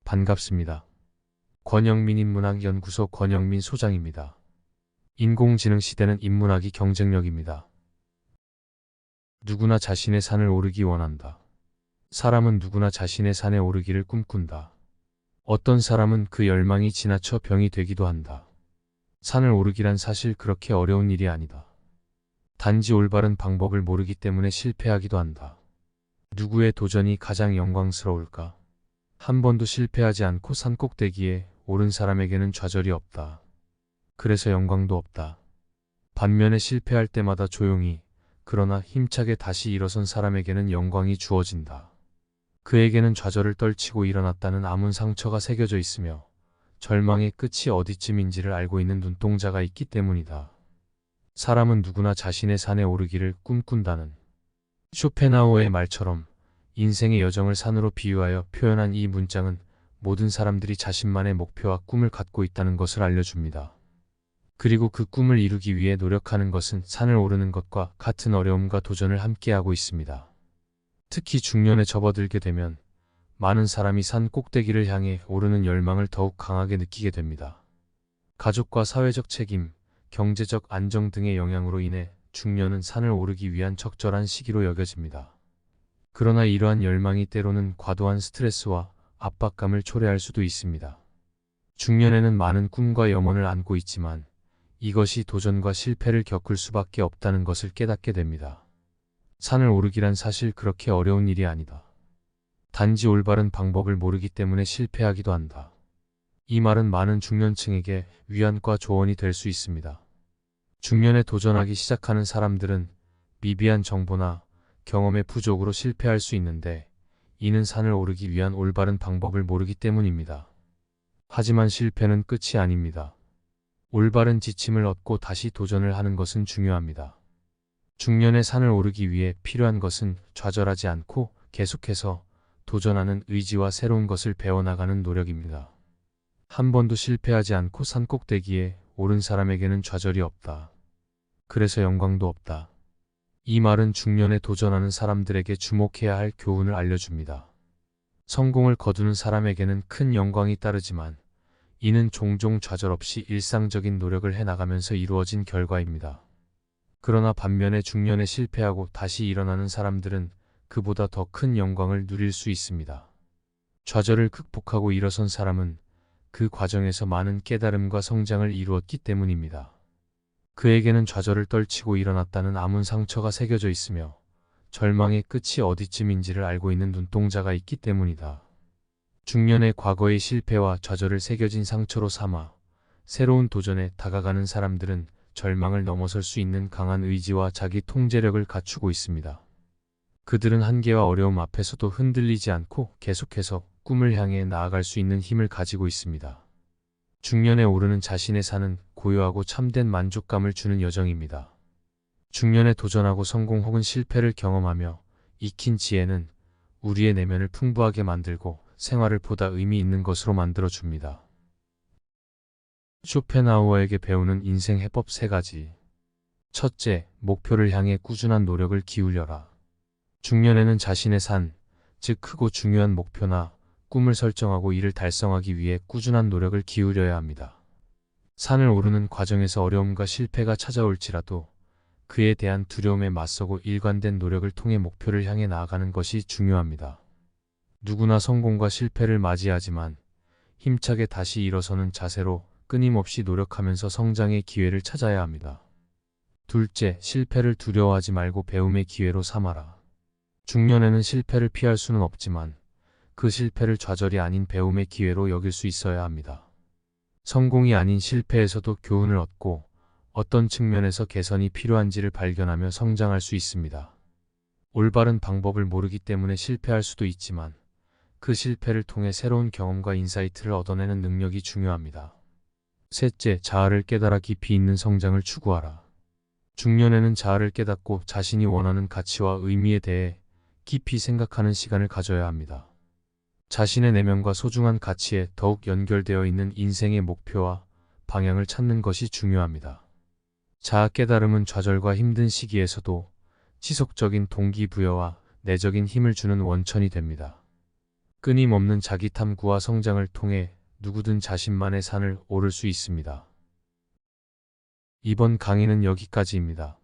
반갑습니다. 권영민 인문학연구소 권영민 소장입니다. 인공지능 시대는 인문학이 경쟁력입니다. 누구나 자신의 산을 오르기 원한다. 사람은 누구나 자신의 산에 오르기를 꿈꾼다. 어떤 사람은 그 열망이 지나쳐 병이 되기도 한다. 산을 오르기란 사실 그렇게 어려운 일이 아니다. 단지 올바른 방법을 모르기 때문에 실패하기도 한다. 누구의 도전이 가장 영광스러울까? 한 번도 실패하지 않고 산 꼭대기에 오른 사람에게는 좌절이 없다. 그래서 영광도 없다. 반면에 실패할 때마다 조용히 그러나 힘차게 다시 일어선 사람에게는 영광이 주어진다. 그에게는 좌절을 떨치고 일어났다는 아문 상처가 새겨져 있으며 절망의 끝이 어디쯤인지를 알고 있는 눈동자가 있기 때문이다. 사람은 누구나 자신의 산에 오르기를 꿈꾼다는 쇼펜하우어의 말처럼 인생의 여정을 산으로 비유하여 표현한 이 문장은 모든 사람들이 자신만의 목표와 꿈을 갖고 있다는 것을 알려줍니다. 그리고 그 꿈을 이루기 위해 노력하는 것은 산을 오르는 것과 같은 어려움과 도전을 함께하고 있습니다. 특히 중년에 접어들게 되면 많은 사람이 산 꼭대기를 향해 오르는 열망을 더욱 강하게 느끼게 됩니다. 가족과 사회적 책임, 경제적 안정 등의 영향으로 인해 중년은 산을 오르기 위한 적절한 시기로 여겨집니다. 그러나 이러한 열망이 때로는 과도한 스트레스와 압박감을 초래할 수도 있습니다. 중년에는 많은 꿈과 염원을 안고 있지만 이것이 도전과 실패를 겪을 수밖에 없다는 것을 깨닫게 됩니다. 산을 오르기란 사실 그렇게 어려운 일이 아니다. 단지 올바른 방법을 모르기 때문에 실패하기도 한다. 이 말은 많은 중년층에게 위안과 조언이 될 수 있습니다. 중년에 도전하기 시작하는 사람들은 미비한 정보나 경험의 부족으로 실패할 수 있는데 이는 산을 오르기 위한 올바른 방법을 모르기 때문입니다. 하지만 실패는 끝이 아닙니다. 올바른 지침을 얻고 다시 도전을 하는 것은 중요합니다. 중년의 산을 오르기 위해 필요한 것은 좌절하지 않고 계속해서 도전하는 의지와 새로운 것을 배워나가는 노력입니다. 한 번도 실패하지 않고 산 꼭대기에 오른 사람에게는 좌절이 없다. 그래서 영광도 없다. 이 말은 중년에 도전하는 사람들에게 주목해야 할 교훈을 알려줍니다. 성공을 거두는 사람에게는 큰 영광이 따르지만 이는 종종 좌절 없이 일상적인 노력을 해나가면서 이루어진 결과입니다. 그러나 반면에 중년에 실패하고 다시 일어나는 사람들은 그보다 더 큰 영광을 누릴 수 있습니다. 좌절을 극복하고 일어선 사람은 그 과정에서 많은 깨달음과 성장을 이루었기 때문입니다. 그에게는 좌절을 떨치고 일어났다는 아문 상처가 새겨져 있으며 절망의 끝이 어디쯤인지를 알고 있는 눈동자가 있기 때문이다. 중년의 과거의 실패와 좌절을 새겨진 상처로 삼아 새로운 도전에 다가가는 사람들은 절망을 넘어설 수 있는 강한 의지와 자기 통제력을 갖추고 있습니다. 그들은 한계와 어려움 앞에서도 흔들리지 않고 계속해서 꿈을 향해 나아갈 수 있는 힘을 가지고 있습니다. 중년에 오르는 자신의 산은 고요하고 참된 만족감을 주는 여정입니다. 중년에 도전하고 성공 혹은 실패를 경험하며 익힌 지혜는 우리의 내면을 풍부하게 만들고 생활을 보다 의미 있는 것으로 만들어줍니다. 쇼펜하우어에게 배우는 인생 해법 3가지. 첫째, 목표를 향해 꾸준한 노력을 기울여라. 중년에는 자신의 산, 즉 크고 중요한 목표나 꿈을 설정하고 이를 달성하기 위해 꾸준한 노력을 기울여야 합니다. 산을 오르는 과정에서 어려움과 실패가 찾아올지라도 그에 대한 두려움에 맞서고 일관된 노력을 통해 목표를 향해 나아가는 것이 중요합니다. 누구나 성공과 실패를 맞이하지만 힘차게 다시 일어서는 자세로 끊임없이 노력하면서 성장의 기회를 찾아야 합니다. 둘째, 실패를 두려워하지 말고 배움의 기회로 삼아라. 중년에는 실패를 피할 수는 없지만 그 실패를 좌절이 아닌 배움의 기회로 여길 수 있어야 합니다. 성공이 아닌 실패에서도 교훈을 얻고 어떤 측면에서 개선이 필요한지를 발견하며 성장할 수 있습니다. 올바른 방법을 모르기 때문에 실패할 수도 있지만 그 실패를 통해 새로운 경험과 인사이트를 얻어내는 능력이 중요합니다. 셋째, 자아를 깨달아 깊이 있는 성장을 추구하라. 중년에는 자아를 깨닫고 자신이 원하는 가치와 의미에 대해 깊이 생각하는 시간을 가져야 합니다. 자신의 내면과 소중한 가치에 더욱 연결되어 있는 인생의 목표와 방향을 찾는 것이 중요합니다. 자아 깨달음은 좌절과 힘든 시기에서도 지속적인 동기부여와 내적인 힘을 주는 원천이 됩니다. 끊임없는 자기 탐구와 성장을 통해 누구든 자신만의 산을 오를 수 있습니다. 이번 강의는 여기까지입니다.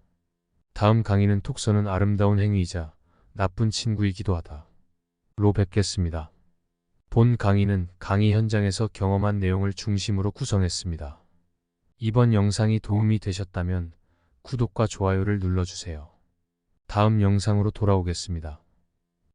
다음 강의는 톡서는 아름다운 행위이자 나쁜 친구이기도 하다. 로 뵙겠습니다. 본 강의는 강의 현장에서 경험한 내용을 중심으로 구성했습니다. 이번 영상이 도움이 되셨다면 구독과 좋아요를 눌러주세요. 다음 영상으로 돌아오겠습니다.